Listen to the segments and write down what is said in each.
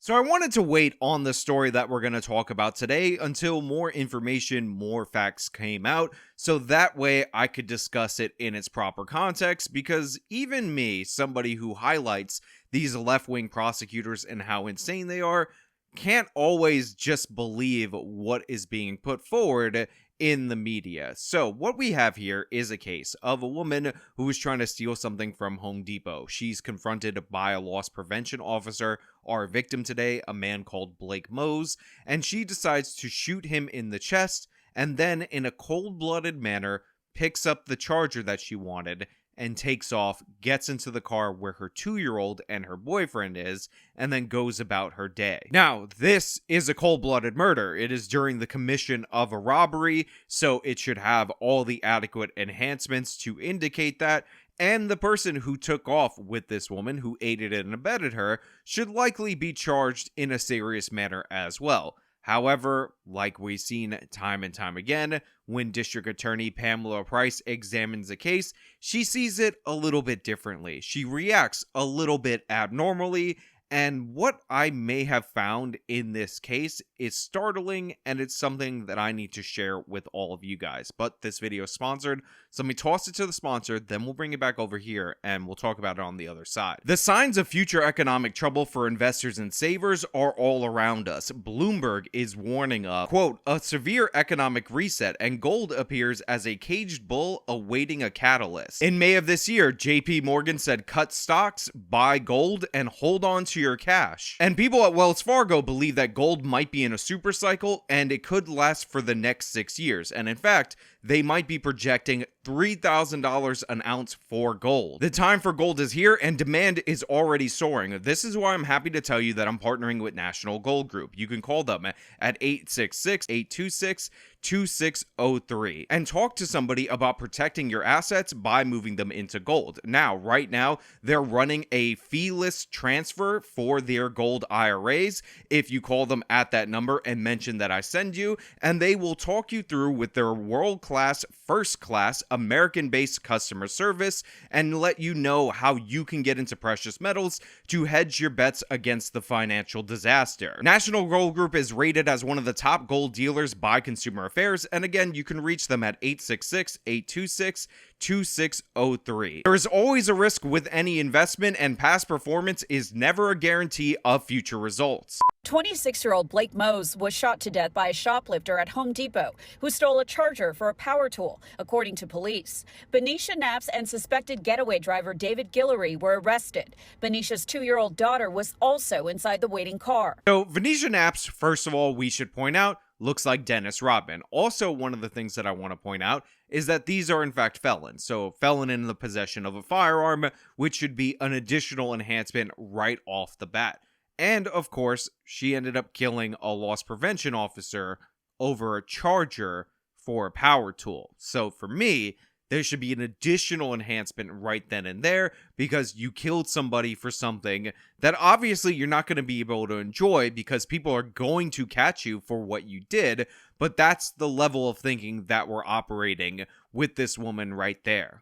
So I wanted to wait on the story that we're going to talk about today until more information, more facts came out, so that way I could discuss it in its proper context, because even me, somebody who highlights these left-wing prosecutors and how insane they are, can't always just believe what is being put forward in the media. So what we have here is a case of a woman who was trying to steal something from Home Depot. She's confronted by a loss prevention officer, our victim today, a man called Blake Mose, and she decides to shoot him in the chest, and then in a cold-blooded manner picks up the charger that she wanted and takes off, gets into the car where her 2-year-old and her boyfriend is, and then goes about her day. Now, this is a cold-blooded murder. It is during the commission of a robbery, so it should have all the adequate enhancements to indicate that, and the person who took off with this woman, who aided and abetted her, should likely be charged in a serious manner as well. However, like we've seen time and time again, when District Attorney Pamela Price examines a case, she sees it a little bit differently. She reacts a little bit abnormally, and what I may have found in this case is startling, and it's something that I need to share with all of you guys. But this video is sponsored, so let me toss it to the sponsor, then we'll bring it back over here, and we'll talk about it on the other side. The signs of future economic trouble for investors and savers are all around us. Bloomberg is warning of, quote, a severe economic reset, and gold appears as a caged bull awaiting a catalyst. In May of this year, JP Morgan said cut stocks, buy gold, and hold on to your cash. And people at Wells Fargo believe that gold might be in a super cycle and it could last for the next 6 years. And in fact, they might be projecting $3,000 an ounce for gold. The time for gold is here and demand is already soaring. This is why I'm happy to tell you that I'm partnering with National Gold Group. You can call them at 866-826-2603 and talk to somebody about protecting your assets by moving them into gold. Now, right now, they're running a feeless transfer for their gold IRAs if you call them at that number and mention that I send you, and they will talk you through with their world-class, first-class, American-based customer service and let you know how you can get into precious metals to hedge your bets against the financial disaster. National Gold Group is rated as one of the top gold dealers by Consumer Affairs, and again, you can reach them at 866-826-2603. There is always a risk with any investment, and past performance is never a guarantee of future results. 26-year-old Blake Mose was shot to death by a shoplifter at Home Depot who stole a charger for a power tool, according to police. Benicia Knapp's and suspected getaway driver David Guillory were arrested. Benicia's 2-year-old daughter was also inside the waiting car. So Benicia Knapp's, first of all, we should point out, looks like Dennis Rodman. Also, one of the things that I want to point out is that these are in fact felons. So felon in the possession of a firearm, which should be an additional enhancement right off the bat. And of course, she ended up killing a loss prevention officer over a charger for a power tool. So for me, there should be an additional enhancement right then and there, because you killed somebody for something that obviously you're not going to be able to enjoy because people are going to catch you for what you did. But that's the level of thinking that we're operating with this woman right there.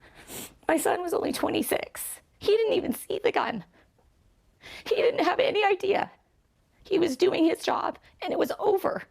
My son was only 26. He didn't even see the gun. He didn't have any idea. He was doing his job and it was over.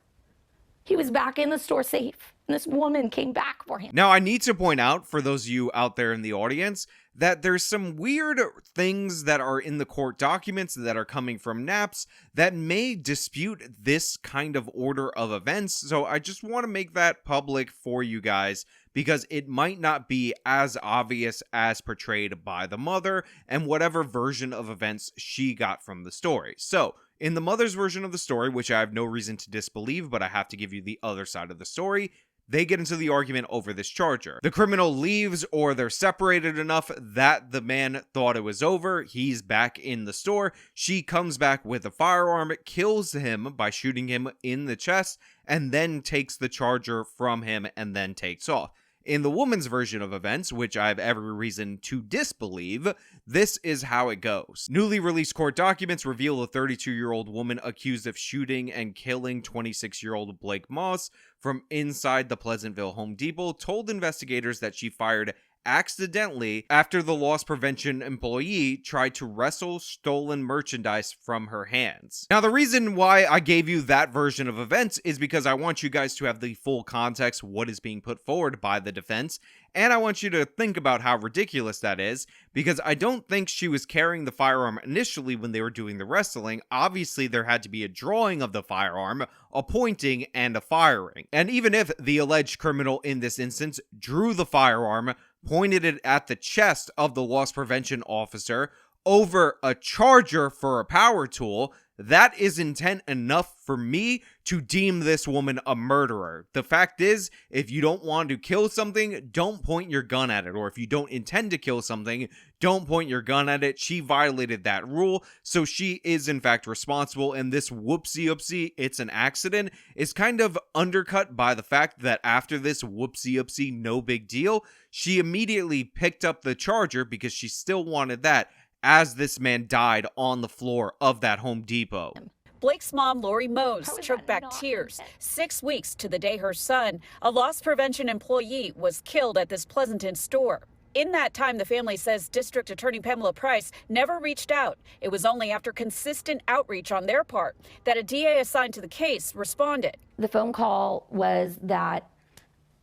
He was back in the store safe, and this woman came back for him. Now, I need to point out, for those of you out there in the audience, that there's some weird things that are in the court documents that are coming from Knapp's that may dispute this kind of order of events. So I just want to make that public for you guys, because it might not be as obvious as portrayed by the mother and whatever version of events she got from the story. So in the mother's version of the story, which I have no reason to disbelieve, but I have to give you the other side of the story, they get into the argument over this charger. The criminal leaves, or they're separated enough that the man thought it was over. He's back in the store. She comes back with a firearm, kills him by shooting him in the chest, and then takes the charger from him and then takes off. In the woman's version of events, which I have every reason to disbelieve, this is how it goes. Newly released court documents reveal a 32-year-old woman accused of shooting and killing 26-year-old Blake Moss from inside the Pleasantville Home Depot told investigators that she fired accidentally after the loss prevention employee tried to wrestle stolen merchandise from her hands. Now, the reason why I gave you that version of events is because I want you guys to have the full context what is being put forward by the defense, and I want you to think about how ridiculous that is, because I don't think she was carrying the firearm initially when they were doing the wrestling. Obviously, there had to be a drawing of the firearm, a pointing, and a firing. And even if the alleged criminal in this instance drew the firearm, pointed it at the chest of the loss prevention officer over a charger for a power tool, that is intent enough for me to deem this woman a murderer. The fact is, if you don't want to kill something, don't point your gun at it. Or if you don't intend to kill something, don't point your gun at it. She violated that rule, so she is in fact responsible. And this whoopsie, it's an accident, is kind of undercut by the fact that after this whoopsie, no big deal, she immediately picked up the charger because she still wanted that, as this man died on the floor of that Home Depot. Blake's mom, Lori Mose, choked back tears 6 weeks to the day her son, a loss prevention employee, was killed at this Pleasanton store. In that time, the family says District Attorney Pamela Price never reached out. It was only after consistent outreach on their part that a DA assigned to the case responded. The phone call was that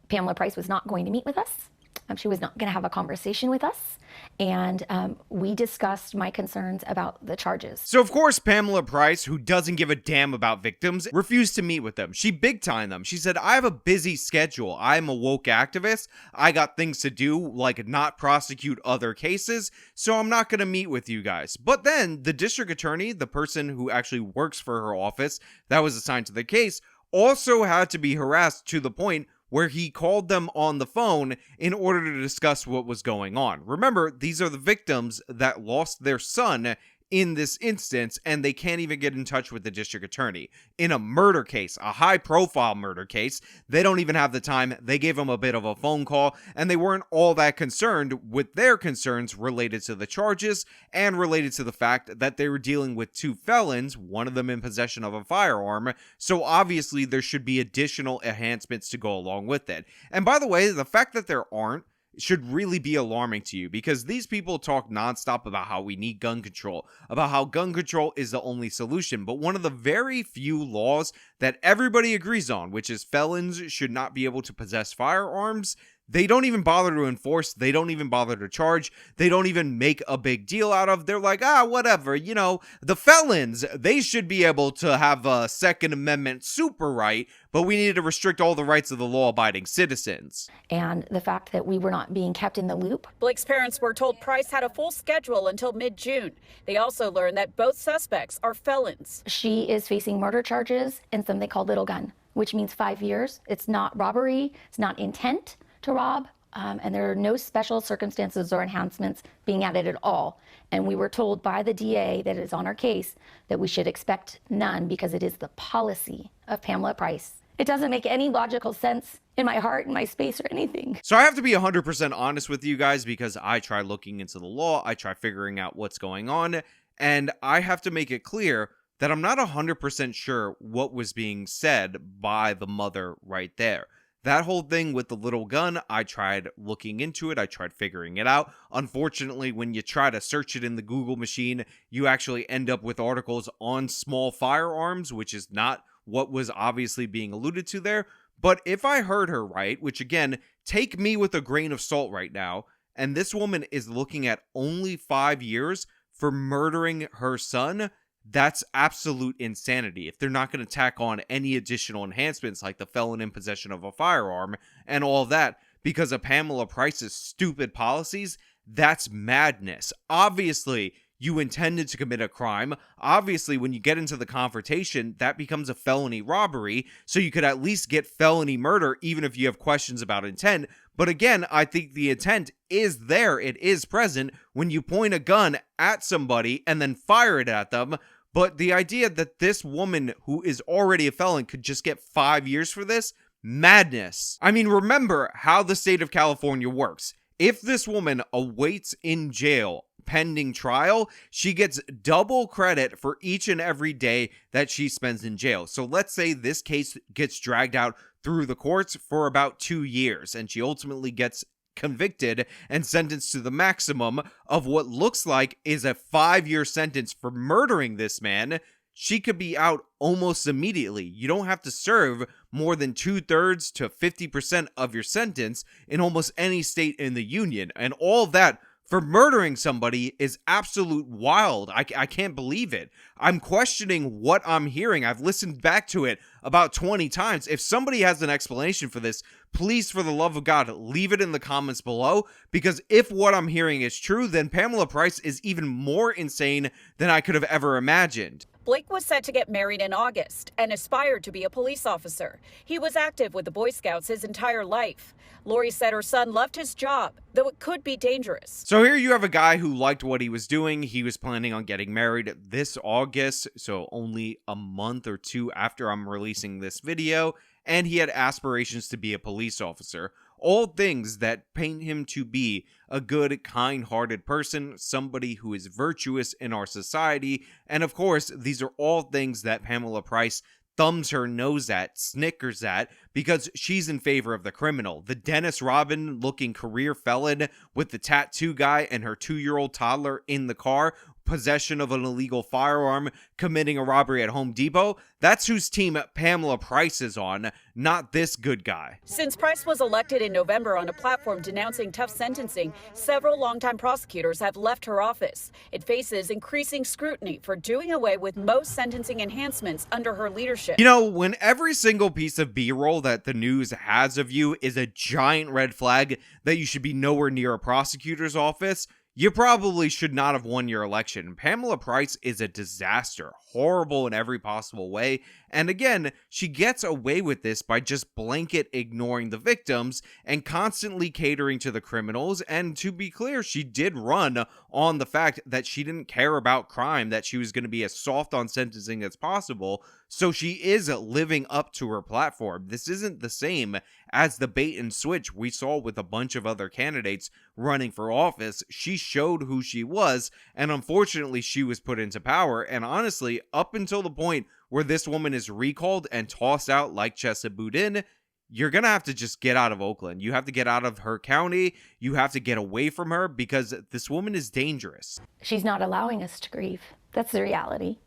Pamela Price was not going to meet with us. She was not going to have a conversation with us, and we discussed my concerns about the charges. So of course Pamela Price, who doesn't give a damn about victims, refused to meet with them. She big-timed them. She said, I have a busy schedule. I'm a woke activist. I got things to do, like not prosecute other cases, so I'm not going to meet with you guys. But then the district attorney, the person who actually works for her office that was assigned to the case, also had to be harassed to the point where he called them on the phone in order to discuss what was going on. Remember, these are the victims that lost their son in this instance, and they can't even get in touch with the district attorney. In a murder case, a high-profile murder case, they don't even have the time. They gave him a bit of a phone call, and they weren't all that concerned with their concerns related to the charges and related to the fact that they were dealing with two felons, one of them in possession of a firearm, so obviously there should be additional enhancements to go along with it. And by the way, the fact that there aren't should really be alarming to you, because these people talk nonstop about how we need gun control, about how gun control is the only solution. But one of the very few laws that everybody agrees on, which is felons should not be able to possess firearms, they don't even bother to enforce. They don't even bother to charge. They don't even make a big deal out of. They're like, whatever, the felons, they should be able to have a Second Amendment super right, but we need to restrict all the rights of the law-abiding citizens. And the fact that we were not being kept in the loop. Blake's parents were told Price had a full schedule until mid-June. They also learned that both suspects are felons. She is facing murder charges and something called little gun, which means 5 years. It's not robbery. It's not intent to rob, and there are no special circumstances or enhancements being added at all. And we were told by the DA that is on our case that we should expect none because it is the policy of Pamela Price. It doesn't make any logical sense in my heart, in my space, or anything. So I have to be 100% honest with you guys, because I try looking into the law, I try figuring out what's going on, and I have to make it clear that I'm not 100% sure what was being said by the mother right there. That whole thing with the little gun, I tried looking into it. I tried figuring it out. Unfortunately, when you try to search it in the Google machine, you actually end up with articles on small firearms, which is not what was obviously being alluded to there. But if I heard her right, which again, take me with a grain of salt right now, and this woman is looking at only 5 years for murdering her son, that's absolute insanity. If they're not going to tack on any additional enhancements like the felon in possession of a firearm and all that because of Pamela Price's stupid policies, that's madness. Obviously, you intended to commit a crime. Obviously, when you get into the confrontation, that becomes a felony robbery, so you could at least get felony murder even if you have questions about intent. But again, I think the intent is there. It is present when you point a gun at somebody and then fire it at them. But the idea that this woman who is already a felon could just get 5 years for this, madness. I mean, remember how the state of California works. If this woman awaits in jail pending trial, she gets double credit for each and every day that she spends in jail. So let's say this case gets dragged out through the courts for about 2 years and she ultimately gets convicted and sentenced to the maximum of what looks like is a 5-year sentence for murdering this man, she could be out almost immediately. You don't have to serve more than 2/3 to 50% of your sentence in almost any state in the union. And all that for murdering somebody is absolute wild. I can't believe it. I'm questioning what I'm hearing. I've listened back to it about 20 times. If somebody has an explanation for this, please, for the love of God, leave it in the comments below. Because if what I'm hearing is true, then Pamela Price is even more insane than I could have ever imagined. Blake was set to get married in August and aspired to be a police officer. He was active with the Boy Scouts his entire life. Lori said her son loved his job, though it could be dangerous. So here you have a guy who liked what he was doing. He was planning on getting married this August, so only a month or two after I'm releasing this video, and he had aspirations to be a police officer. All things that paint him to be a good, kind-hearted person, somebody who is virtuous in our society, and of course, these are all things that Pamela Price thumbs her nose at, snickers at, because she's in favor of the criminal. The Dennis Rodman looking career felon with the tattoo guy and her 2-year-old toddler in the car, possession of an illegal firearm, committing a robbery at Home Depot. That's whose team Pamela Price is on, not this good guy. Since Price was elected in November on a platform denouncing tough sentencing, several longtime prosecutors have left her office. It faces increasing scrutiny for doing away with most sentencing enhancements under her leadership. You know, when every single piece of B-roll that the news has of you is a giant red flag that you should be nowhere near a prosecutor's office, you probably should not have won your election. Pamela Price is a disaster, horrible in every possible way, and again, she gets away with this by just blanket ignoring the victims and constantly catering to the criminals. And to be clear, she did run on the fact that she didn't care about crime, that she was going to be as soft on sentencing as possible, so she is living up to her platform. This isn't the same as the bait and switch we saw with a bunch of other candidates running for office. She showed who she was, and unfortunately she was put into power. And honestly, up until the point where this woman is recalled and tossed out like Chesa Boudin, you're gonna have to just get out of Oakland. You have to get out of her county. You have to get away from her, because this woman is dangerous. She's not allowing us to grieve. That's the reality.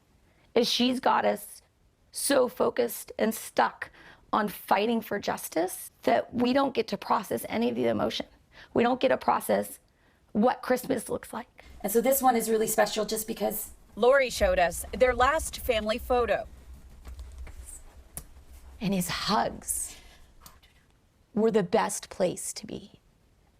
Is she's got us so focused and stuck on fighting for justice that we don't get to process any of the emotion. We don't get to process what Christmas looks like. And so this one is really special just because Lori showed us their last family photo. And his hugs were the best place to be.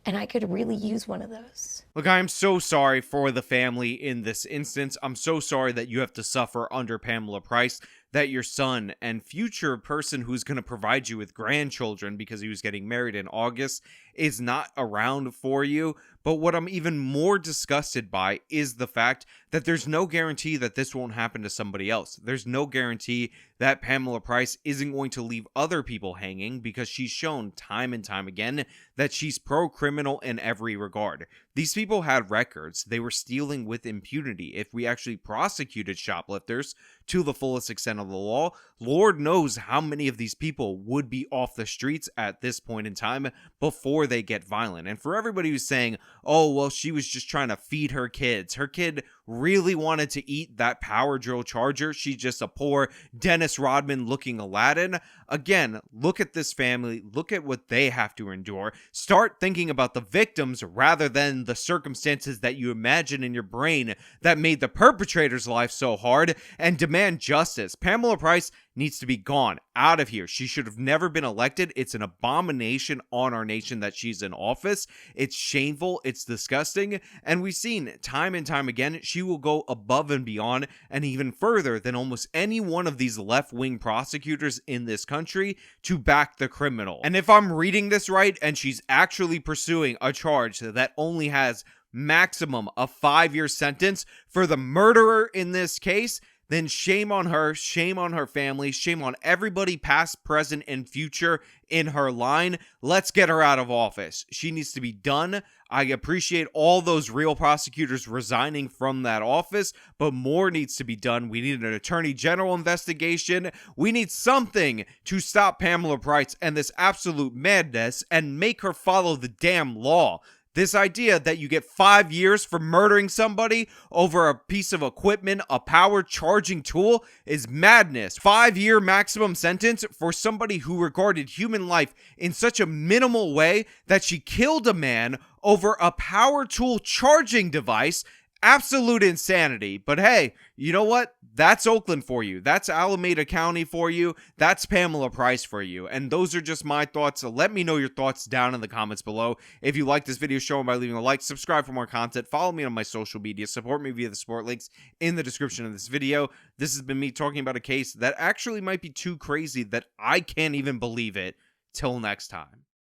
And I could really use one of those. Look, I'm so sorry for the family in this instance. I'm so sorry that you have to suffer under Pamela Price, that your son and future person who's going to provide you with grandchildren, because he was getting married in August, is not around for you. But what I'm even more disgusted by is the fact that there's no guarantee that this won't happen to somebody else. There's no guarantee that Pamela Price isn't going to leave other people hanging, because she's shown time and time again that she's pro-criminal in every regard. These people had records. They were stealing with impunity. If we actually prosecuted shoplifters to the fullest extent of the law, Lord knows how many of these people would be off the streets at this point in time before they get violent. And for everybody who's saying, oh, well, she was just trying to feed her kids. Her kid really wanted to eat that power drill charger. She's just a poor Dennis Rodman looking Aladdin. Again, look at this family. Look at what they have to endure. Start thinking about the victims rather than the circumstances that you imagine in your brain that made the perpetrator's life so hard, and demand justice. Pamela Price needs to be gone, out of here. She should have never been elected. It's an abomination on our nation that she's in office. It's shameful. It's disgusting. And we've seen time and time again, she will go above and beyond and even further than almost any one of these left-wing prosecutors in this country to back the criminal. And if I'm reading this right, and she's actually pursuing a charge that only has maximum a 5-year sentence for the murderer in this case, then shame on her, shame on her family, shame on everybody past, present, and future in her line. Let's get her out of office. She needs to be done. I appreciate all those real prosecutors resigning from that office, but more needs to be done. We need an attorney general investigation. We need something to stop Pamela Price and this absolute madness and make her follow the damn law. This idea that you get 5 years for murdering somebody over a piece of equipment, a power charging tool, is madness. 5-year maximum sentence for somebody who regarded human life in such a minimal way that she killed a man over a power tool charging device. Absolute insanity. But hey, you know what? That's Oakland for you. That's Alameda County for you. That's Pamela Price for you. And those are just my thoughts. So let me know your thoughts down in the comments below. If you like this video, show them by leaving a like, subscribe for more content, follow me on my social media, support me via the support links in the description of this video. This has been me talking about a case that actually might be too crazy that I can't even believe it. Till next time.